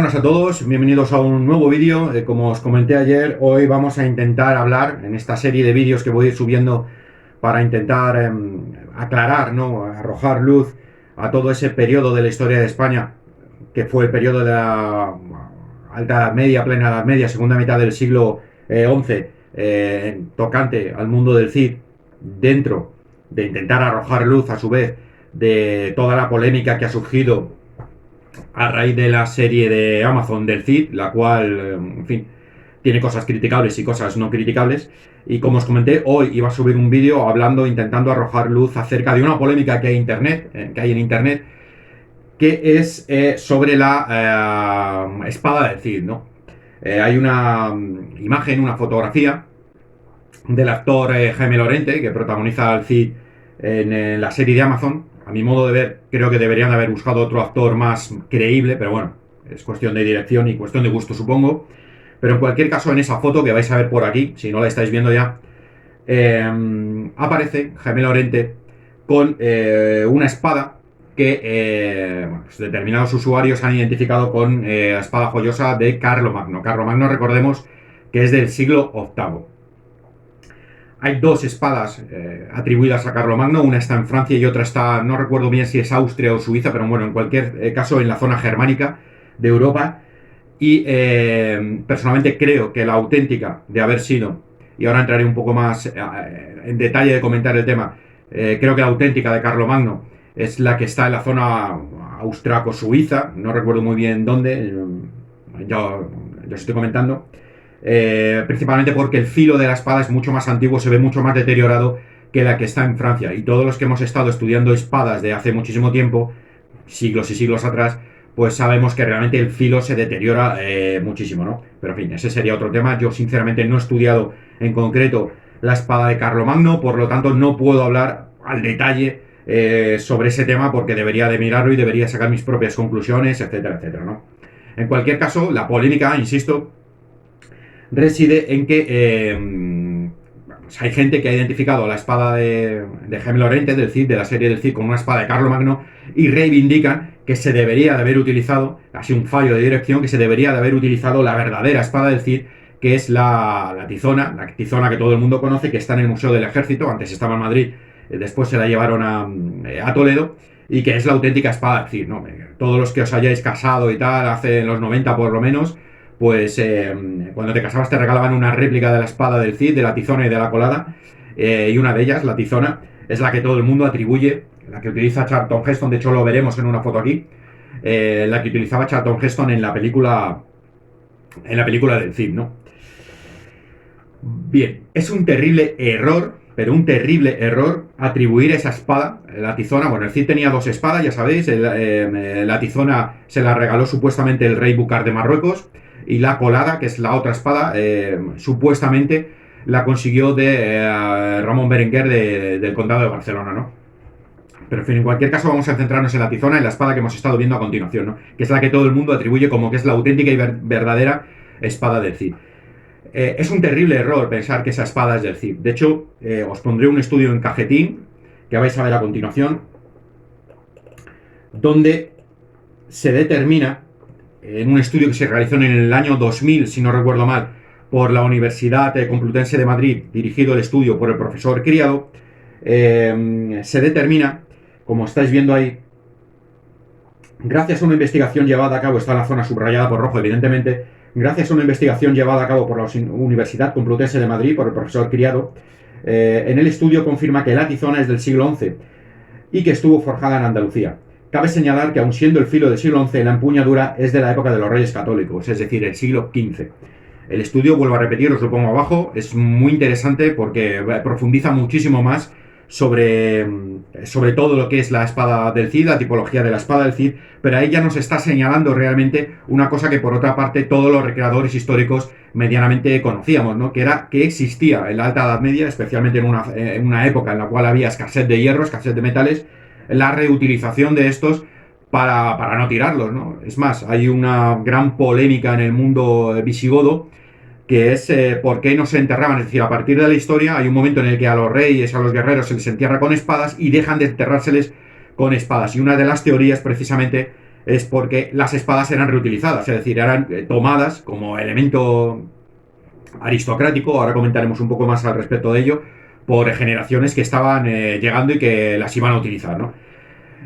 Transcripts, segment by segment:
buenas a todos, bienvenidos a un nuevo vídeo. Como os comenté ayer, hoy vamos a intentar hablar en esta serie de vídeos que voy a ir subiendo para intentar aclarar, ¿no? Arrojar luz a todo ese periodo de la historia de España que fue el periodo de la Alta Edad Media, Plena Edad Media, segunda mitad del siglo XI, tocante al mundo del Cid, dentro de intentar arrojar luz a su vez de toda la polémica que ha surgido a raíz de la serie de Amazon del Cid, la cual, en fin, tiene cosas criticables y cosas no criticables. Y como os comenté, hoy iba a subir un vídeo hablando, intentando arrojar luz acerca de una polémica que hay en internet, que es sobre la espada del Cid, ¿no? Hay una imagen, una fotografía del actor Jaime Lorente, que protagoniza al Cid en la serie de Amazon. A mi modo de ver, creo que deberían haber buscado otro actor más creíble, pero bueno, es cuestión de dirección y cuestión de gusto, supongo. Pero en cualquier caso, en esa foto que vais a ver por aquí, si no la estáis viendo ya, aparece Jaime Lorente con una espada que pues determinados usuarios han identificado con la espada joyosa de Carlomagno. Carlomagno, recordemos que es del siglo VIII. Hay dos espadas atribuidas a Carlomagno, una está en Francia y otra está, no recuerdo bien si es Austria o Suiza, pero bueno, en cualquier caso en la zona germánica de Europa. Y personalmente creo que la auténtica de haber sido, y ahora entraré un poco más en detalle de comentar el tema, creo que la auténtica de Carlomagno es la que está en la zona austriaco-suiza, no recuerdo muy bien dónde, yo os estoy comentando. Principalmente porque el filo de la espada es mucho más antiguo, se ve mucho más deteriorado que la que está en Francia. Y todos los que hemos estado estudiando espadas de hace muchísimo tiempo, siglos y siglos atrás, pues sabemos que realmente el filo se deteriora muchísimo, ¿no? Pero en fin, ese sería otro tema. Yo sinceramente no he estudiado en concreto la espada de Carlomagno, por lo tanto no puedo hablar al detalle sobre ese tema porque debería de mirarlo y debería sacar mis propias conclusiones, etcétera, etcétera, ¿no? En cualquier caso, la polémica, insisto, reside en que pues hay gente que ha identificado la espada de Jaime Lorente, del Cid, de la serie del Cid, con una espada de Carlomagno y reivindican que se debería de haber utilizado, ha sido un fallo de dirección, que se debería de haber utilizado la verdadera espada del Cid, que es la tizona que todo el mundo conoce, que está en el Museo del Ejército, antes estaba en Madrid, después se la llevaron a Toledo, y que es la auténtica espada del Cid, ¿no? Todos los que os hayáis casado y tal, hace en los 90 por lo menos, pues cuando te casabas te regalaban una réplica de la espada del Cid, de la tizona y de la colada, y una de ellas, la tizona, es la que todo el mundo atribuye, la que utiliza Charlton Heston, de hecho lo veremos en una foto aquí, la que utilizaba Charlton Heston en la película del Cid, ¿no? Bien, es un terrible error, pero un terrible error atribuir esa espada, la tizona. Bueno, el Cid tenía dos espadas, ya sabéis, la tizona se la regaló supuestamente el rey Bucar de Marruecos, y la colada, que es la otra espada, supuestamente la consiguió de Ramón Berenguer del condado de Barcelona, ¿no? Pero en fin, en cualquier caso vamos a centrarnos en la tizona, en la espada que hemos estado viendo a continuación, ¿no? Que es la que todo el mundo atribuye como que es la auténtica y verdadera espada del Cid. Es un terrible error pensar que esa espada es del Cid. De hecho, os pondré un estudio en Cajetín, que vais a ver a continuación, donde se determina, en un estudio que se realizó en el año 2000, si no recuerdo mal, por la Universidad Complutense de Madrid, dirigido el estudio por el profesor Criado, se determina, como estáis viendo ahí, gracias a una investigación llevada a cabo, está en la zona subrayada por rojo, evidentemente, gracias a una investigación llevada a cabo por la Universidad Complutense de Madrid, por el profesor Criado, en el estudio confirma que la tizona es del siglo XI y que estuvo forjada en Andalucía. Cabe señalar que, aun siendo el filo del siglo XI, la empuñadura es de la época de los Reyes Católicos, es decir, el siglo XV. El estudio, vuelvo a repetir, os lo pongo abajo, es muy interesante porque profundiza muchísimo más sobre todo lo que es la espada del Cid, la tipología de la espada del Cid, pero ahí ya nos está señalando realmente una cosa que por otra parte todos los recreadores históricos medianamente conocíamos, ¿no? Que era que existía en la Alta Edad Media, especialmente en una época en la cual había escasez de hierro, escasez de metales, la reutilización de estos para no tirarlos, ¿no? Es más, hay una gran polémica en el mundo visigodo, que es por qué no se enterraban. Es decir, a partir de la historia hay un momento en el que a los reyes, a los guerreros se les entierra con espadas y dejan de enterrárseles con espadas. Y una de las teorías precisamente es porque las espadas eran reutilizadas, es decir, eran tomadas como elemento aristocrático, ahora comentaremos un poco más al respecto de ello, por generaciones que estaban llegando y que las iban a utilizar, ¿no?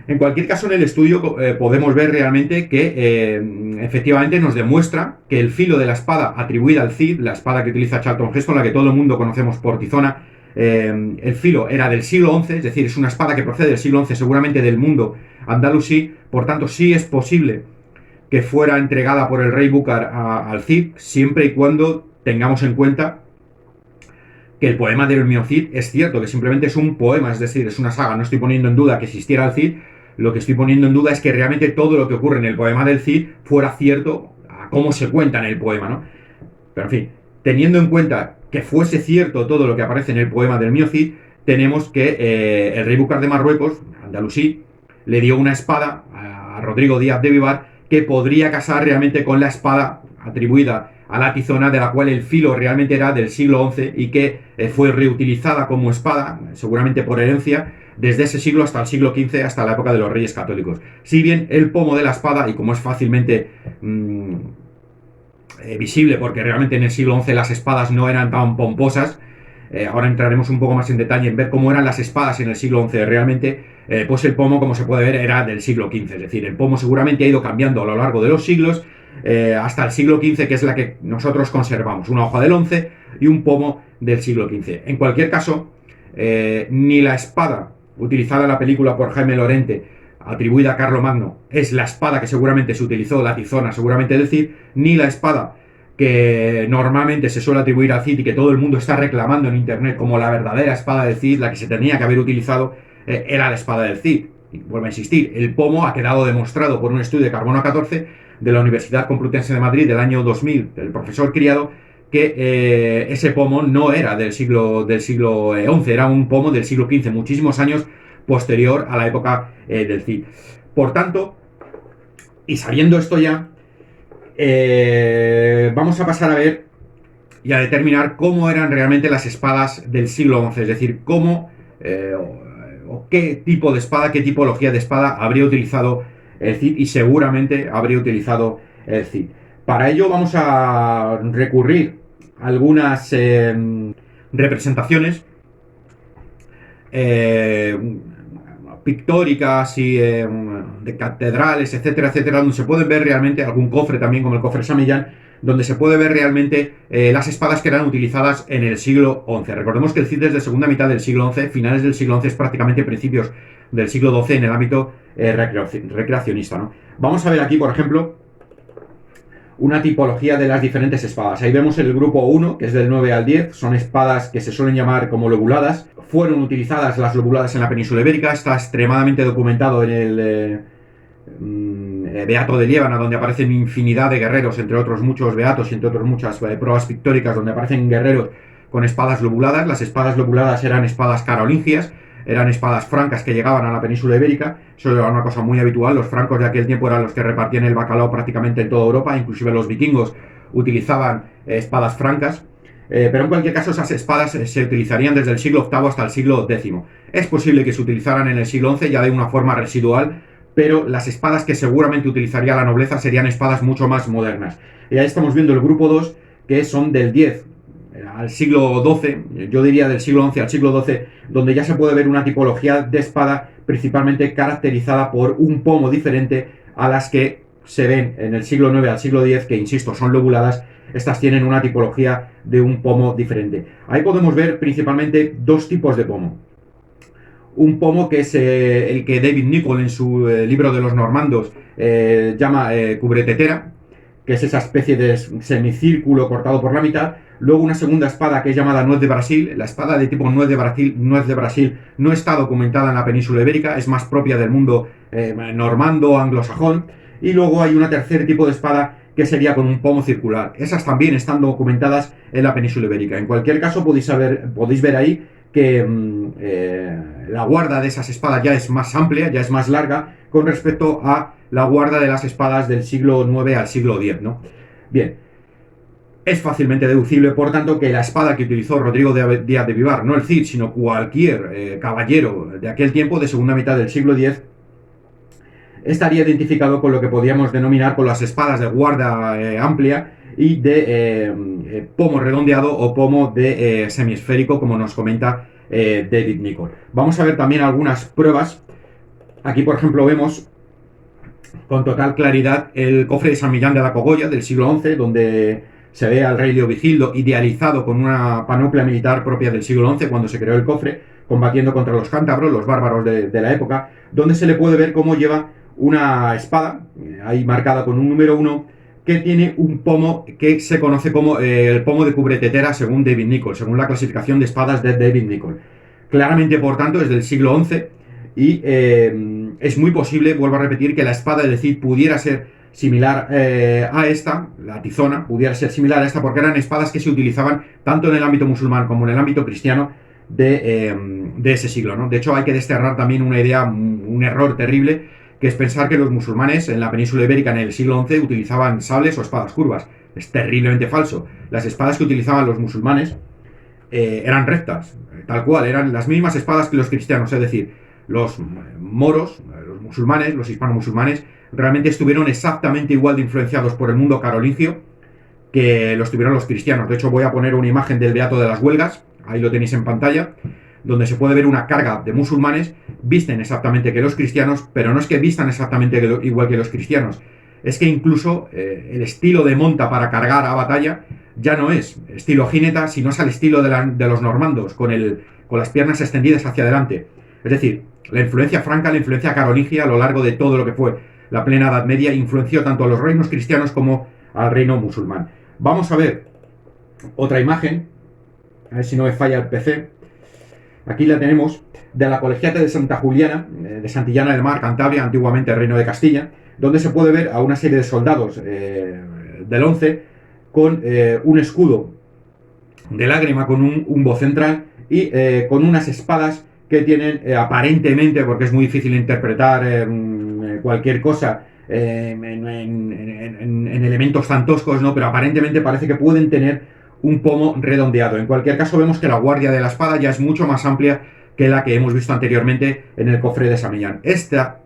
En cualquier caso, en el estudio podemos ver realmente que efectivamente nos demuestra que el filo de la espada atribuida al Cid, la espada que utiliza Charlton Heston, la que todo el mundo conocemos por Tizona, el filo era del siglo XI, es decir, es una espada que procede del siglo XI, seguramente del mundo andalusí, por tanto sí es posible que fuera entregada por el rey Búcar al Cid, siempre y cuando tengamos en cuenta que el poema del mío Cid es cierto, que simplemente es un poema, es decir, es una saga, no estoy poniendo en duda que existiera el Cid, lo que estoy poniendo en duda es que realmente todo lo que ocurre en el poema del Cid fuera cierto a cómo se cuenta en el poema, ¿no? Pero en fin, teniendo en cuenta que fuese cierto todo lo que aparece en el poema del mío Cid, tenemos que el rey Búcar de Marruecos, andalusí, le dio una espada a Rodrigo Díaz de Vivar que podría casar realmente con la espada atribuida a la Tizona, de la cual el filo realmente era del siglo XI y que fue reutilizada como espada, seguramente por herencia, desde ese siglo hasta el siglo XV, hasta la época de los reyes católicos. Si bien el pomo de la espada, y como es fácilmente visible, porque realmente en el siglo XI las espadas no eran tan pomposas, ahora entraremos un poco más en detalle en ver cómo eran las espadas en el siglo XI realmente, pues el pomo, como se puede ver, era del siglo XV, es decir, el pomo seguramente ha ido cambiando a lo largo de los siglos, hasta el siglo XV, que es la que nosotros conservamos, una hoja del XI y un pomo del siglo XV. En cualquier caso, ni la espada utilizada en la película por Jaime Lorente, atribuida a Carlomagno, es la espada que seguramente se utilizó, la Tizona seguramente del Cid, ni la espada que normalmente se suele atribuir al Cid y que todo el mundo está reclamando en internet como la verdadera espada del Cid, la que se tenía que haber utilizado, era la espada del Cid. Y vuelvo a insistir, el pomo ha quedado demostrado por un estudio de carbono 14 de la Universidad Complutense de Madrid del año 2000, del profesor Criado, que ese pomo no era del siglo XI, era un pomo del siglo XV, muchísimos años posterior a la época del Cid. Por tanto, y sabiendo esto ya, vamos a pasar a ver y a determinar cómo eran realmente las espadas del siglo XI, es decir, cómo o qué tipo de espada, qué tipología de espada habría utilizado el Cid, y seguramente habría utilizado el Cid. Para ello vamos a recurrir a algunas representaciones pictóricas y de catedrales, etcétera, etcétera, donde se pueden ver realmente algún cofre también, como el cofre Samillán, donde se puede ver realmente las espadas que eran utilizadas en el siglo XI. Recordemos que el Cid es de segunda mitad del siglo XI, finales del siglo XI, es prácticamente principios del siglo XII en el ámbito recreacionista, ¿no? Vamos a ver aquí, por ejemplo, una tipología de las diferentes espadas. Ahí vemos el grupo 1, que es del 9 al 10, son espadas que se suelen llamar como lobuladas. Fueron utilizadas las lobuladas en la península ibérica, está extremadamente documentado en el Beato de Liébana, donde aparecen infinidad de guerreros, entre otros muchos beatos y entre otras muchas pruebas pictóricas donde aparecen guerreros con espadas lobuladas. Las espadas lobuladas eran espadas carolingias, eran espadas francas que llegaban a la península ibérica. Eso era una cosa muy habitual. Los francos de aquel tiempo eran los que repartían el bacalao prácticamente en toda Europa, inclusive los vikingos utilizaban espadas francas. Pero en cualquier caso esas espadas se utilizarían desde el siglo VIII hasta el siglo X. Es posible que se utilizaran en el siglo XI ya de una forma residual, pero las espadas que seguramente utilizaría la nobleza serían espadas mucho más modernas. Y ahí estamos viendo el grupo 2, que son del 10 al siglo XII, yo diría del siglo XI al siglo XII, donde ya se puede ver una tipología de espada principalmente caracterizada por un pomo diferente a las que se ven en el siglo IX al siglo X, que insisto, son lobuladas. Estas tienen una tipología de un pomo diferente. Ahí podemos ver principalmente dos tipos de pomo. Un pomo que es el que David Nicholl en su libro de los normandos llama cubretetera, que es esa especie de semicírculo cortado por la mitad. Luego una segunda espada que es llamada nuez de Brasil. La espada de tipo nuez de Brasil no está documentada en la península ibérica, es más propia del mundo normando, anglosajón. Y luego hay un tercer tipo de espada que sería con un pomo circular. Esas también están documentadas en la península ibérica. En cualquier caso podéis ver ahí que la guarda de esas espadas ya es más amplia, ya es más larga con respecto a la guarda de las espadas del siglo IX al siglo X, ¿no? Bien, es fácilmente deducible, por tanto, que la espada que utilizó Rodrigo Díaz de Vivar, no el Cid, sino cualquier caballero de aquel tiempo, de segunda mitad del siglo X, estaría identificado con lo que podríamos denominar con las espadas de guarda amplia y de pomo redondeado o pomo de semiesférico, como nos comenta David Nicholl. Vamos a ver también algunas pruebas. Aquí, por ejemplo, vemos con total claridad el cofre de San Millán de la Cogolla del siglo XI, donde se ve al rey Leovigildo idealizado con una panoplia militar propia del siglo XI, cuando se creó el cofre, combatiendo contra los cántabros, los bárbaros de la época, donde se le puede ver cómo lleva una espada, ahí marcada con un número 1, que tiene un pomo que se conoce como el pomo de cubretetera según David Nicholl, según la clasificación de espadas de David Nicholl. Claramente, por tanto, es del siglo XI y es muy posible, vuelvo a repetir, que la espada de Cid pudiera ser similar a esta, la tizona, pudiera ser similar a esta, porque eran espadas que se utilizaban tanto en el ámbito musulmán como en el ámbito cristiano de ese siglo, ¿no? De hecho, hay que desterrar también una idea, un error terrible, que es pensar que los musulmanes en la península ibérica en el siglo XI utilizaban sables o espadas curvas. Es terriblemente falso. Las espadas que utilizaban los musulmanes eran rectas, tal cual, eran las mismas espadas que los cristianos, es decir, los moros, los musulmanes, los hispano-musulmanes, realmente estuvieron exactamente igual de influenciados por el mundo carolingio que lo estuvieron los cristianos. De hecho, voy a poner una imagen del Beato de las Huelgas, ahí lo tenéis en pantalla, donde se puede ver una carga de musulmanes, visten exactamente que los cristianos, pero no es que vistan exactamente igual que los cristianos, es que incluso el estilo de monta para cargar a batalla ya no es estilo jineta, sino es al estilo de los normandos, con las piernas extendidas hacia adelante. Es decir, la influencia franca, la influencia carolingia a lo largo de todo lo que fue la plena Edad Media influenció tanto a los reinos cristianos como al reino musulmán. Vamos a ver otra imagen, a ver si no me falla el PC. Aquí la tenemos, de la colegiata de Santa Juliana, de Santillana del Mar, Cantabria, antiguamente Reino de Castilla, donde se puede ver a una serie de soldados del 11 con un escudo de lágrima con un umbo central y con unas espadas que tienen aparentemente, porque es muy difícil interpretar cualquier cosa en elementos tan toscos, ¿no? Pero aparentemente parece que pueden tener un pomo redondeado. En cualquier caso, vemos que la guardia de la espada ya es mucho más amplia que la que hemos visto anteriormente en el cofre de San Millán. Esta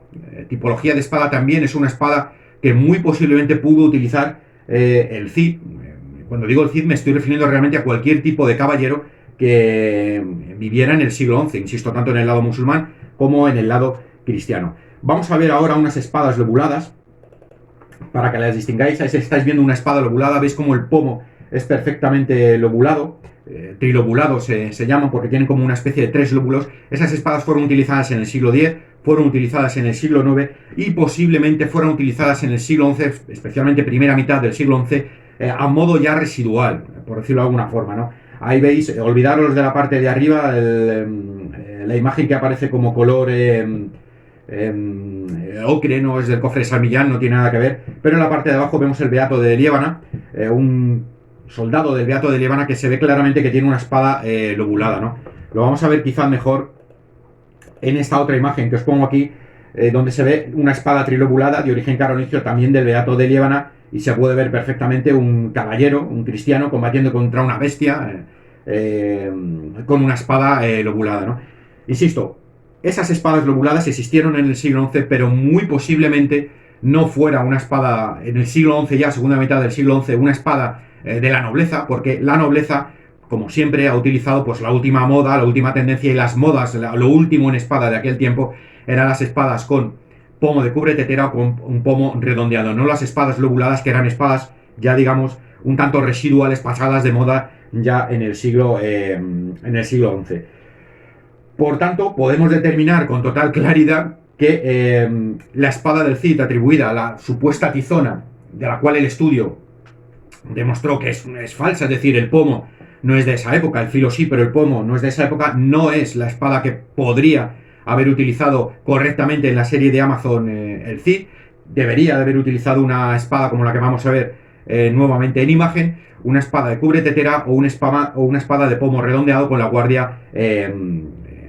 tipología de espada también es una espada que muy posiblemente pudo utilizar el Cid. Cuando digo el Cid me estoy refiriendo realmente a cualquier tipo de caballero que viviera en el siglo XI, insisto, tanto en el lado musulmán como en el lado cristiano. Vamos a ver ahora unas espadas lobuladas, para que las distingáis. Ahí estáis viendo una espada lobulada, veis como el pomo es perfectamente lobulado, trilobulado se llaman porque tienen como una especie de 3 lóbulos. Esas espadas fueron utilizadas en el siglo X, fueron utilizadas en el siglo IX y posiblemente fueron utilizadas en el siglo XI, especialmente primera mitad del siglo XI, a modo ya residual, por decirlo de alguna forma, ¿no? Ahí veis, olvidaros de la parte de arriba, la imagen que aparece como color ocre, no es del cofre de San Millán, no tiene nada que ver, pero en la parte de abajo vemos el Beato de Liébana, un soldado del Beato de Liébana que se ve claramente que tiene una espada lobulada, ¿no? Lo vamos a ver quizá mejor en esta otra imagen que os pongo aquí, donde se ve una espada trilobulada de origen carolingio también del Beato de Liébana, y se puede ver perfectamente un caballero, un cristiano, combatiendo contra una bestia con una espada lobulada, ¿no? Insisto, esas espadas lobuladas existieron en el siglo XI, pero muy posiblemente no fuera una espada en el siglo XI, ya segunda mitad del siglo XI, una espada de la nobleza, porque la nobleza, como siempre, ha utilizado pues la última moda, la última tendencia, y las modas, lo último en espada de aquel tiempo eran las espadas con pomo de cubretetera o con un pomo redondeado, no las espadas lobuladas, que eran espadas ya digamos un tanto residuales, pasadas de moda ya en el siglo XI. Por tanto, podemos determinar con total claridad que la espada del Cid atribuida a la supuesta tizona, de la cual el estudio demostró que es falsa, es decir, el pomo no es de esa época, el filo sí, pero el pomo no es de esa época, no es la espada que podría haber utilizado correctamente en la serie de Amazon el Cid. Debería de haber utilizado una espada como la que vamos a ver nuevamente en imagen, una espada de cubretetera o una espada de pomo redondeado con la guardia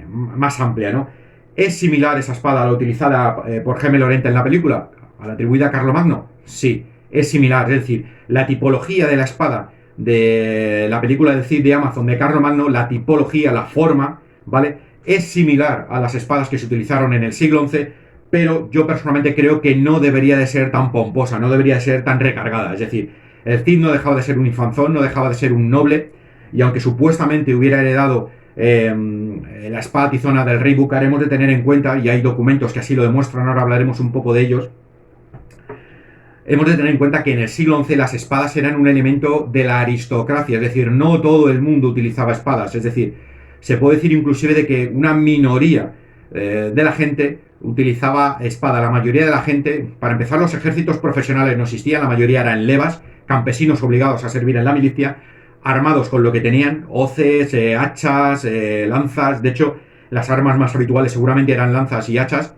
más amplia, ¿no? ¿Es similar esa espada a la utilizada por Jaime Lorente en la película? ¿A la atribuida a Carlomagno? Sí, es similar, es decir, la tipología de la espada de la película del Cid de Amazon de Carlomagno, la tipología, la forma, ¿vale? Es similar a las espadas que se utilizaron en el siglo XI, pero yo personalmente creo que no debería de ser tan pomposa, no debería de ser tan recargada. Es decir, el Cid no dejaba de ser un infanzón, no dejaba de ser un noble, y aunque supuestamente hubiera heredado la espada tizona del rey Búcar, hemos de tener en cuenta, y hay documentos que así lo demuestran, ahora hablaremos un poco de ellos, hemos de tener en cuenta que en el siglo XI las espadas eran un elemento de la aristocracia, es decir, no todo el mundo utilizaba espadas, es decir, se puede decir inclusive de que una minoría de la gente utilizaba espada. La mayoría de la gente, para empezar, los ejércitos profesionales no existían, la mayoría eran levas, campesinos obligados a servir en la milicia, armados con lo que tenían, hoces, hachas, lanzas. De hecho, las armas más habituales seguramente eran lanzas y hachas,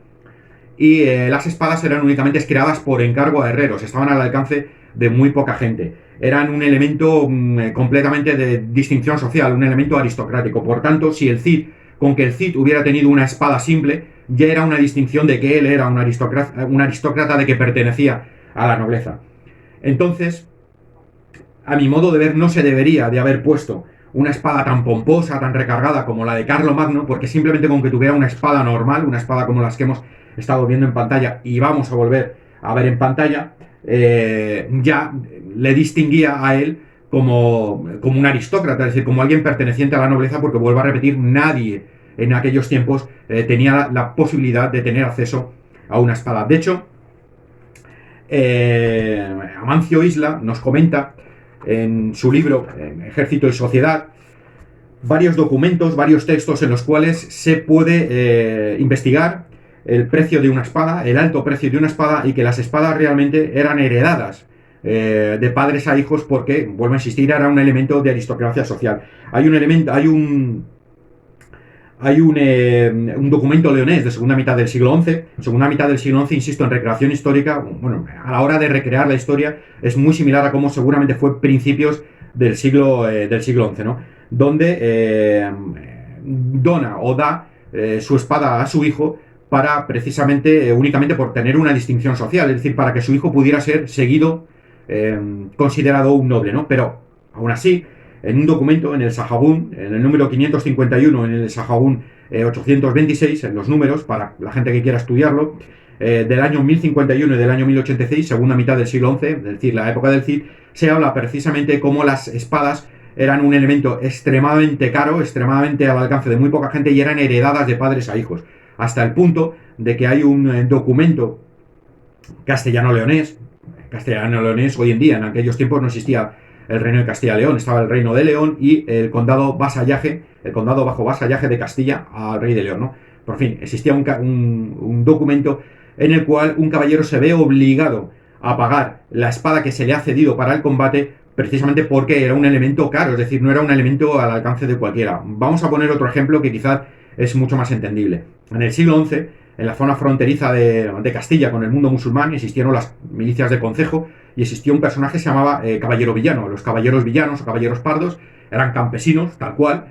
y las espadas eran únicamente creadas por encargo a herreros, estaban al alcance de muy poca gente. Eran un elemento completamente de distinción social, un elemento aristocrático. Por tanto, si el Cid, con que el Cid hubiera tenido una espada simple, ya era una distinción de que él era un aristócrata de que pertenecía a la nobleza. Entonces, a mi modo de ver, no se debería de haber puesto una espada tan pomposa, tan recargada como la de Carlomagno, porque simplemente con que tuviera una espada normal, una espada como las que hemos estado viendo en pantalla y vamos a volver a ver en pantalla, ya le distinguía a él como un aristócrata, es decir, como alguien perteneciente a la nobleza, porque vuelvo a repetir, nadie en aquellos tiempos tenía la posibilidad de tener acceso a una espada. De hecho, Amancio Isla nos comenta en su libro Ejército y Sociedad varios documentos, varios textos en los cuales se puede investigar el precio de una espada, el alto precio de una espada, y que las espadas realmente eran heredadas de padres a hijos porque, vuelvo a insistir, era un elemento de aristocracia social. Hay un documento leonés de segunda mitad del siglo XI. Segunda mitad del siglo XI, insisto, en recreación histórica, bueno, a la hora de recrear la historia, es muy similar a cómo seguramente fue principios del siglo XI, ¿no? Donde dona o da su espada a su hijo para precisamente, únicamente por tener una distinción social, es decir, para que su hijo pudiera ser seguido, considerado un noble, ¿no? Pero, aún así, en un documento, en el Sahabún, en el número 551, en el Sahabún 826, en los números, para la gente que quiera estudiarlo, del año 1051 y del año 1086, segunda mitad del siglo XI, es decir, la época del Cid, se habla precisamente cómo las espadas eran un elemento extremadamente caro, extremadamente al alcance de muy poca gente, y eran heredadas de padres a hijos, hasta el punto de que hay un documento castellano-leonés hoy en día, en aquellos tiempos no existía el reino de Castilla y León, estaba el reino de León y el condado bajo vasallaje de Castilla al rey de León, ¿no? Por fin, existía un documento en el cual un caballero se ve obligado a pagar la espada que se le ha cedido para el combate, precisamente porque era un elemento caro, es decir, no era un elemento al alcance de cualquiera. Vamos a poner otro ejemplo que quizás es mucho más entendible. En el siglo XI, en la zona fronteriza de Castilla con el mundo musulmán, existieron las milicias de concejo y existió un personaje que se llamaba caballero villano. Los caballeros villanos o caballeros pardos eran campesinos, tal cual,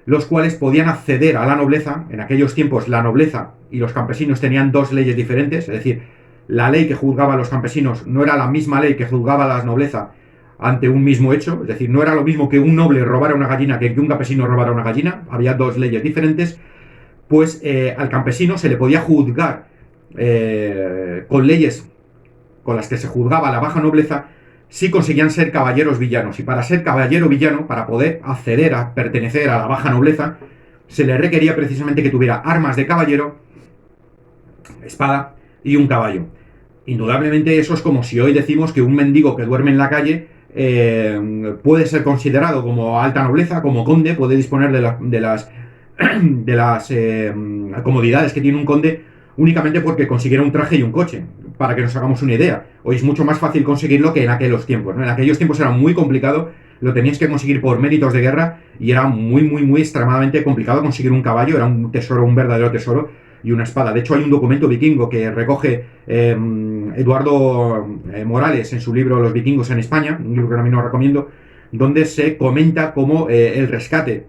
los cuales podían acceder a la nobleza. En aquellos tiempos la nobleza y los campesinos tenían dos leyes diferentes, es decir, la ley que juzgaba a los campesinos no era la misma ley que juzgaba a la nobleza ante un mismo hecho, es decir, no era lo mismo que un noble robara una gallina que un campesino robara una gallina, había dos leyes diferentes. Pues al campesino se le podía juzgar con leyes con las que se juzgaba a la baja nobleza si conseguían ser caballeros villanos. Y para ser caballero villano, para poder acceder a pertenecer a la baja nobleza, se le requería precisamente que tuviera armas de caballero, espada y un caballo. Indudablemente eso es como si hoy decimos que un mendigo que duerme en la calle puede ser considerado como alta nobleza, como conde, puede disponer de las comodidades que tiene un conde únicamente porque consiguiera un traje y un coche, para que nos hagamos una idea. Hoy es mucho más fácil conseguirlo que en aquellos tiempos, ¿no? En aquellos tiempos era muy complicado, lo tenías que conseguir por méritos de guerra y era muy extremadamente complicado conseguir un caballo, era un tesoro, un verdadero tesoro, y una espada. De hecho, hay un documento vikingo que recoge Eduardo Morales en su libro Los vikingos en España, un libro que también os recomiendo, donde se comenta cómo el rescate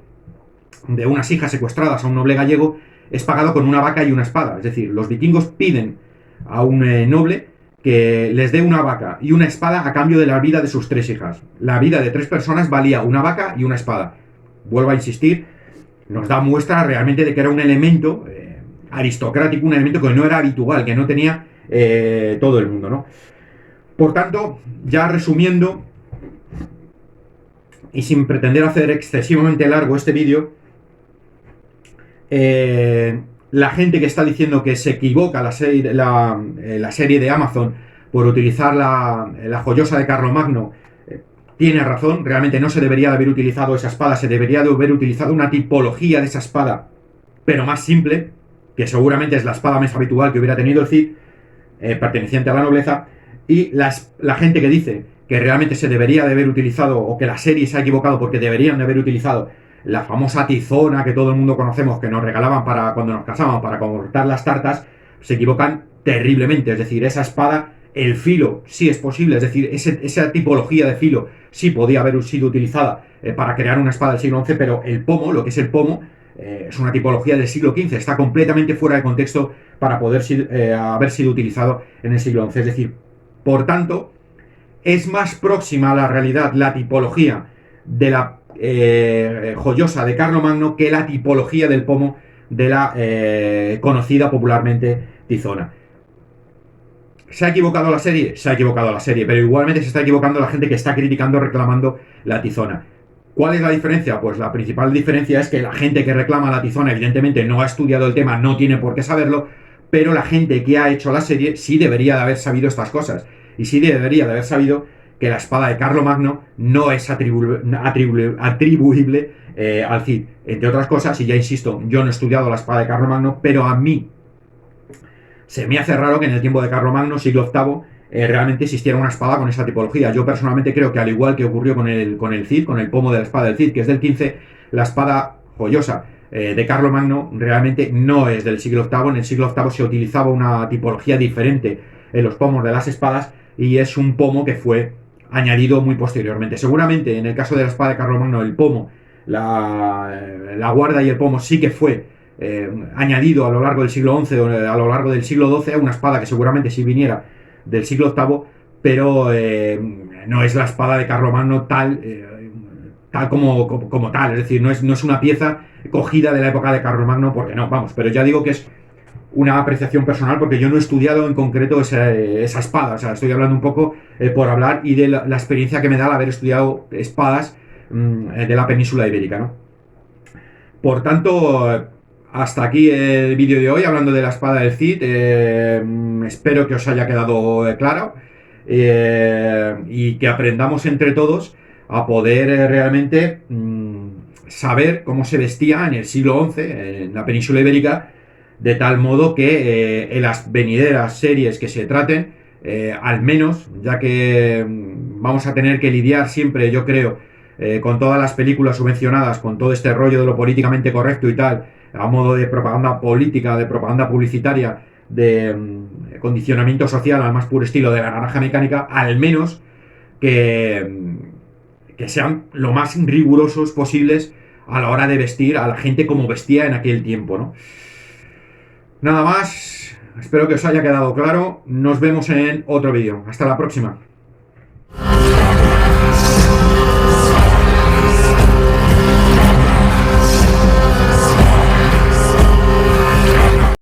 de unas hijas secuestradas a un noble gallego es pagado con una vaca y una espada. Es decir, los vikingos piden a un noble que les dé una vaca y una espada a cambio de la vida de sus tres hijas. La vida de tres personas valía una vaca y una espada. Vuelvo a insistir, nos da muestra realmente de que era un elemento aristocrático, un elemento que no era habitual, que no tenía todo el mundo, ¿no? Por tanto, ya resumiendo, y sin pretender hacer excesivamente largo este vídeo, la gente que está diciendo que se equivoca la serie de Amazon por utilizar la joyosa de Carlomagno, tiene razón. Realmente no se debería de haber utilizado esa espada, se debería de haber utilizado una tipología de esa espada, pero más simple, que seguramente es la espada más habitual que hubiera tenido el Cid, perteneciente a la nobleza. Y la gente que dice que realmente se debería de haber utilizado, o que la serie se ha equivocado porque deberían de haber utilizado la famosa tizona que todo el mundo conocemos, que nos regalaban para cuando nos casábamos, para cortar las tartas, se equivocan terriblemente. Es decir, esa espada, el filo sí es posible, es decir, esa tipología de filo sí podía haber sido utilizada para crear una espada del siglo XI, pero el pomo, lo que es el pomo, es una tipología del siglo XV, está completamente fuera de contexto para poder haber sido utilizado en el siglo XI. Es decir, por tanto, es más próxima a la realidad la tipología de la joyosa de Carlomagno que la tipología del pomo de la conocida popularmente tizona. ¿Se ha equivocado la serie? Se ha equivocado la serie, pero igualmente se está equivocando la gente que está criticando, reclamando la tizona. ¿Cuál es la diferencia? Pues la principal diferencia es que la gente que reclama la tizona evidentemente no ha estudiado el tema, no tiene por qué saberlo, pero la gente que ha hecho la serie sí debería de haber sabido estas cosas. Y sí debería de haber sabido que la espada de Carlomagno no es atribuible al Cid. Entre otras cosas, y ya insisto, yo no he estudiado la espada de Carlomagno, pero a mí se me hace raro que en el tiempo de Carlomagno, siglo VIII, realmente existiera una espada con esa tipología. Yo personalmente creo que, al igual que ocurrió con el Cid, con el pomo de la espada del Cid, que es del XV, la espada joyosa de Carlomagno realmente no es del siglo VIII. En el siglo VIII se utilizaba una tipología diferente en los pomos de las espadas, y es un pomo que fue añadido muy posteriormente. Seguramente en el caso de la espada de Carlomagno, el pomo, la guarda y el pomo sí que fue añadido a lo largo del siglo XI o a lo largo del siglo XII, una espada que seguramente sí viniera del siglo VIII, pero no es la espada de Carlomagno tal como tal. Es decir, no es una pieza cogida de la época de Carlomagno, porque no, vamos, pero ya digo que es una apreciación personal, porque yo no he estudiado en concreto esa espada. O sea, estoy hablando un poco por hablar y de la experiencia que me da el haber estudiado espadas de la península ibérica, ¿no? Por tanto, hasta aquí el vídeo de hoy hablando de la espada del Cid. Espero que os haya quedado claro, y que aprendamos entre todos a poder realmente saber cómo se vestía en el siglo XI en la península ibérica, de tal modo que en las venideras series que se traten, al menos, ya que vamos a tener que lidiar siempre, yo creo, con todas las películas subvencionadas, con todo este rollo de lo políticamente correcto y tal, a modo de propaganda política, de propaganda publicitaria, de condicionamiento social al más puro estilo de la naranja mecánica, al menos que sean lo más rigurosos posibles a la hora de vestir a la gente como vestía en aquel tiempo, ¿no? Nada más, espero que os haya quedado claro. Nos vemos en otro vídeo. Hasta la próxima.